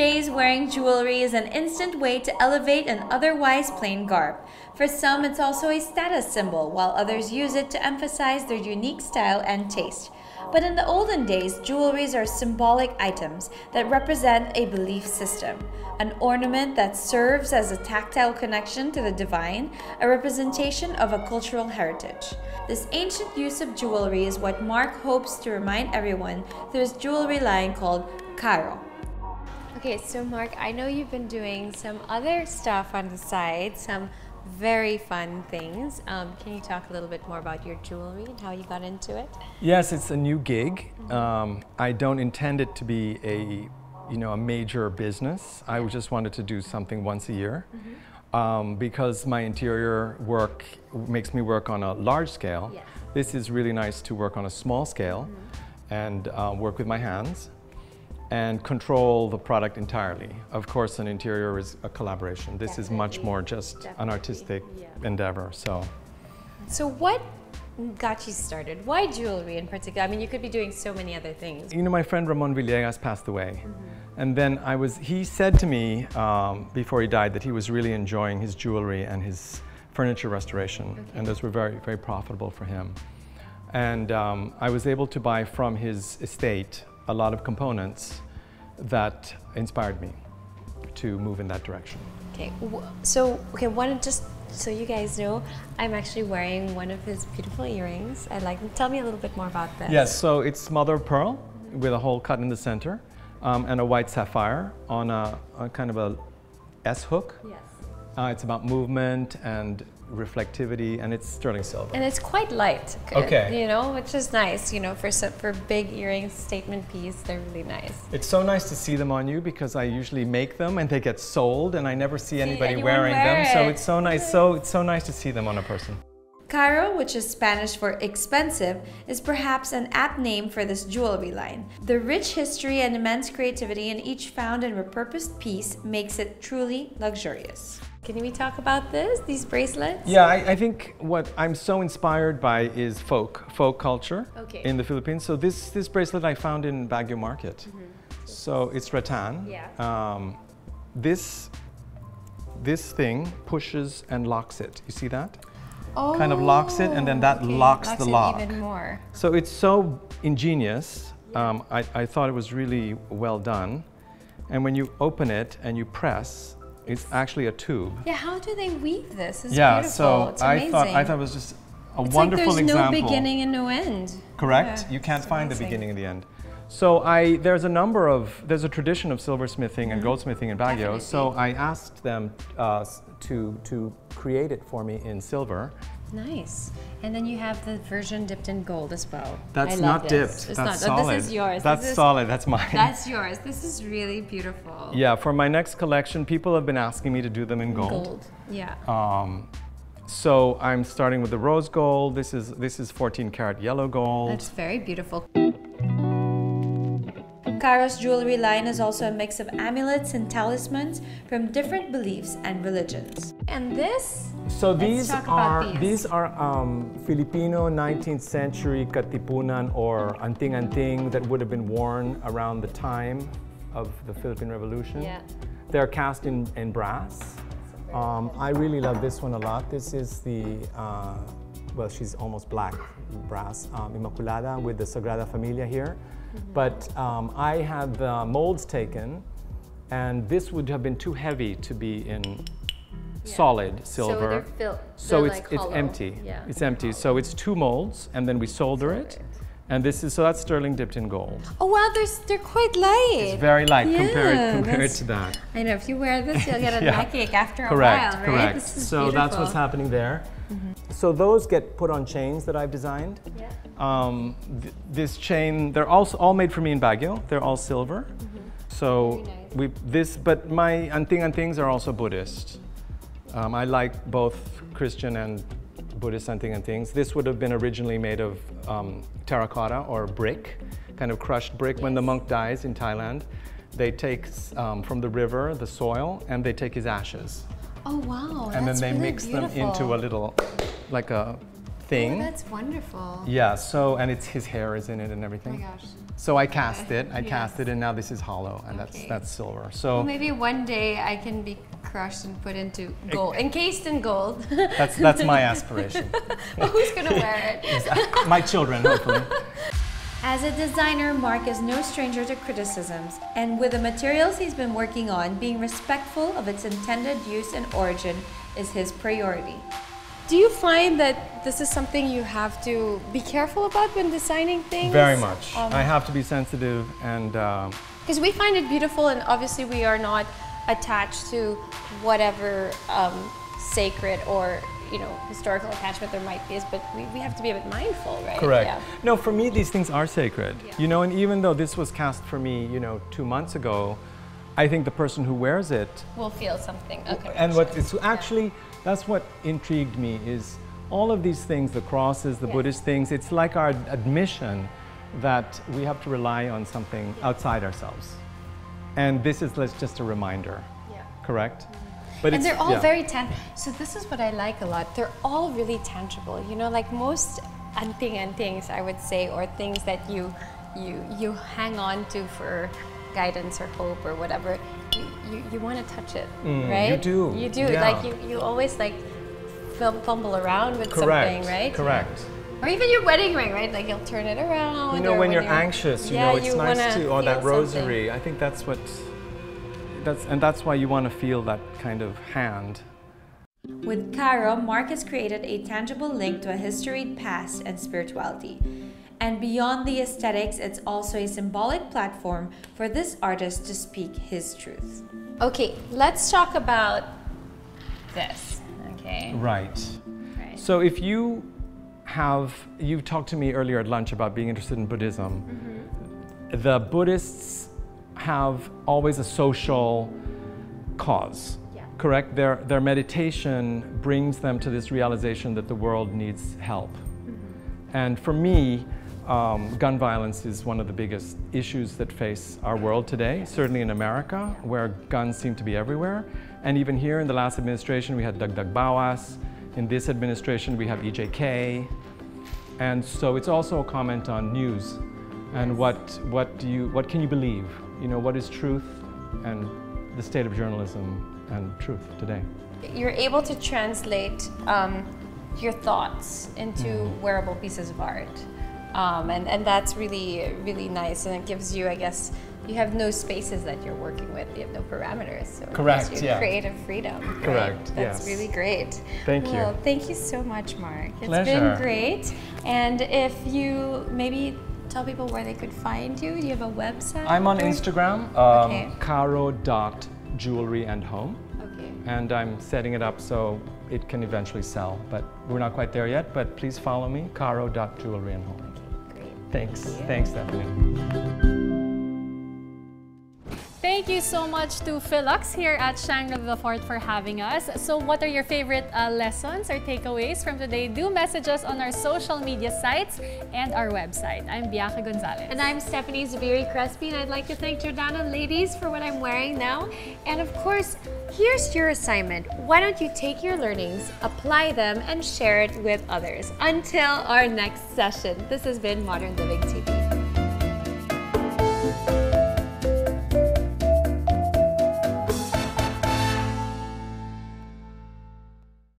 days, wearing jewelry is an instant way to elevate an otherwise plain garb. For some, it's also a status symbol, while others use it to emphasize their unique style and taste. But in the olden days, jewelries are symbolic items that represent a belief system, an ornament that serves as a tactile connection to the divine, a representation of a cultural heritage. This ancient use of jewelry is what Mark hopes to remind everyone through his jewelry line called Caro. Okay, so Mark, I know you've been doing some other stuff on the side, some very fun things. Can you talk a little bit more about your jewelry and how you got into it? Yes, it's a new gig. I don't intend it to be a major business. I just wanted to do something once a year because my interior work makes me work on a large scale. Yes. This is really nice to work on a small scale and work with my hands and control the product entirely. Of course, an interior is a collaboration. This is much more just an artistic endeavor. So what got you started? Why jewelry in particular? I mean, you could be doing so many other things. You know, my friend Ramon Villegas passed away. And then he said to me before he died that he was really enjoying his jewelry and his furniture restoration. And those were very, very profitable for him. And I was able to buy from his estate a lot of components that inspired me to move in that direction. Okay, just so you guys know, I'm actually wearing one of his beautiful earrings. Tell me a little bit more about this. Yes, so it's mother of pearl with a hole cut in the center and a white sapphire on a kind of a S hook. Yes. It's about movement and reflectivity, and it's sterling silver. And it's quite light, okay. Which is nice, for big earrings, statement piece, they're really nice. It's so nice to see them on you because I usually make them and they get sold and I never see anybody wearing them. So it's so nice, it's so nice to see them on a person. Caro, which is Spanish for expensive, is perhaps an apt name for this jewelry line. The rich history and immense creativity in each found and repurposed piece makes it truly luxurious. Can we talk about these bracelets? Yeah, I think what I'm so inspired by is folk culture in the Philippines. So this bracelet I found in Baguio Market. So it's rattan. Yeah. This thing pushes and locks it. You see that? Oh, kind of locks it, and then that locks the lock. Even more. So it's so ingenious. I thought it was really well done. And when you open it and you press, it's actually a tube. Yeah, how do they weave this? It's beautiful. So it's I thought it was just a wonderful example. It's like there's no beginning and no end. Correct. You can't find the beginning and the end. So there's a tradition of silversmithing and goldsmithing in Baguio. Definitely. So I asked them to create it for me in silver. Nice. And then you have the version dipped in gold as well. That's not dipped. That's solid. This is yours. That's solid. That's mine. That's yours. This is really beautiful. Yeah, for my next collection, people have been asking me to do them in gold. Gold. Yeah. So I'm starting with the rose gold. This is 14 karat yellow gold. That's very beautiful. Caro's jewelry line is also a mix of amulets and talismans from different beliefs and religions. And this? So these are Filipino 19th century katipunan or anting-anting that would have been worn around the time of the Philippine Revolution. Yeah. They're cast in brass. I really love this one a lot. This is the, well, she's almost black brass, Immaculada with the Sagrada Familia here. But I had the molds taken, and this would have been too heavy to be in solid silver. So it's empty. Yeah. It's empty. So it's two molds, and then we solder it. And so that's sterling dipped in gold. Oh wow, they're quite light. It's very light compared to that. I know, if you wear this, you'll get a neck ache after a while, right? Correct. This is so beautiful. That's what's happening there. So those get put on chains that I've designed. Yeah. This chain, they're also all made for me in Baguio. They're all silver. So nice. but my anting-antings are also Buddhist. I like both Christian and Buddhist anting-antings. This would have been originally made of terracotta or brick, kind of crushed brick. When the monk dies in Thailand, they take from the river the soil and they take his ashes. Oh wow, and then they really mix beautiful. them into a little, like a thing. Oh, that's wonderful. Yeah, so, and his hair is in it and everything. Oh my gosh. So I cast it, Yes. and now this is hollow, and Okay. that's silver. So Well, maybe one day I can be crushed and put into gold, encased in gold. that's my aspiration. But who's gonna wear it? My children, hopefully. As a designer, Mark is no stranger to criticisms, and with the materials he's been working on, being respectful of its intended use and origin is his priority. Do you find that this is something you have to be careful about when designing things? Very much. I have to be sensitive and. Because we find it beautiful, and obviously we are not attached to whatever sacred or historical attachment there might be, but we have to be a bit mindful, right? Correct. Yeah. No, for me these things are sacred. Yeah. And even though this was cast for me, 2 months ago, I think the person who wears it We'll feel something. Okay. and what it's actually that's what intrigued me is all of these things, the crosses, the Buddhist things, it's like our admission that we have to rely on something outside ourselves. And this is just a reminder. Yeah. Correct? But And it's, they're all yeah. very so this is what I like a lot. They're all really tangible. Like most things I would say, or things that you hang on to for guidance or hope or whatever, you want to touch it, right? You do. You do. Yeah. Like you always like fumble around with Correct. something, right? Correct. Or even your wedding ring, right? Like you'll turn it around. or When you're anxious, yeah, it's you nice wanna to, or that feel rosary. something. I think that's why you want to feel that kind of hand. With Caro, Mark has created a tangible link to a historied past and spirituality. And beyond the aesthetics, it's also a symbolic platform for this artist to speak his truth. Okay, let's talk about this. Okay. Right. Right. So if you talked to me earlier at lunch about being interested in Buddhism. The Buddhists have always a social cause. Yeah. Correct? Their meditation brings them to this realization that the world needs help. And for me, gun violence is one of the biggest issues that face our world today, certainly in America, where guns seem to be everywhere. And even here in the last administration, we had Dagdag Bawas. In this administration, we have EJK. And so it's also a comment on news and what can you believe? What is truth and the state of journalism and truth today. You're able to translate your thoughts into wearable pieces of art. And that's really, really nice. And it gives you, I guess, you have no spaces that you're working with. You have no parameters. So Correct, it gives you yeah. creative freedom. Right? Correct, That's yes. really great. Thank you. Well, thank you so much, Mark. It's Pleasure. been great. And if you maybe tell people where they could find you. Do you have a website? I'm on Instagram, Okay. caro.jewelryandhome. Okay. And I'm setting it up so it can eventually sell. But we're not quite there yet, but please follow me, caro.jewelryandhome. Great. Thanks. Thank you. Thanks, Stephanie. Thank you so much to Philux here at Shangri-La Fort for having us. So what are your favorite lessons or takeaways from today? Do message us on our social media sites and our website. I'm Bianca Gonzalez. And I'm Stephanie Zubiri Crespi, and I'd like to thank Jordana ladies for what I'm wearing now. And of course, here's your assignment. Why don't you take your learnings, apply them, and share it with others? Until our next session, this has been Modern Living TV.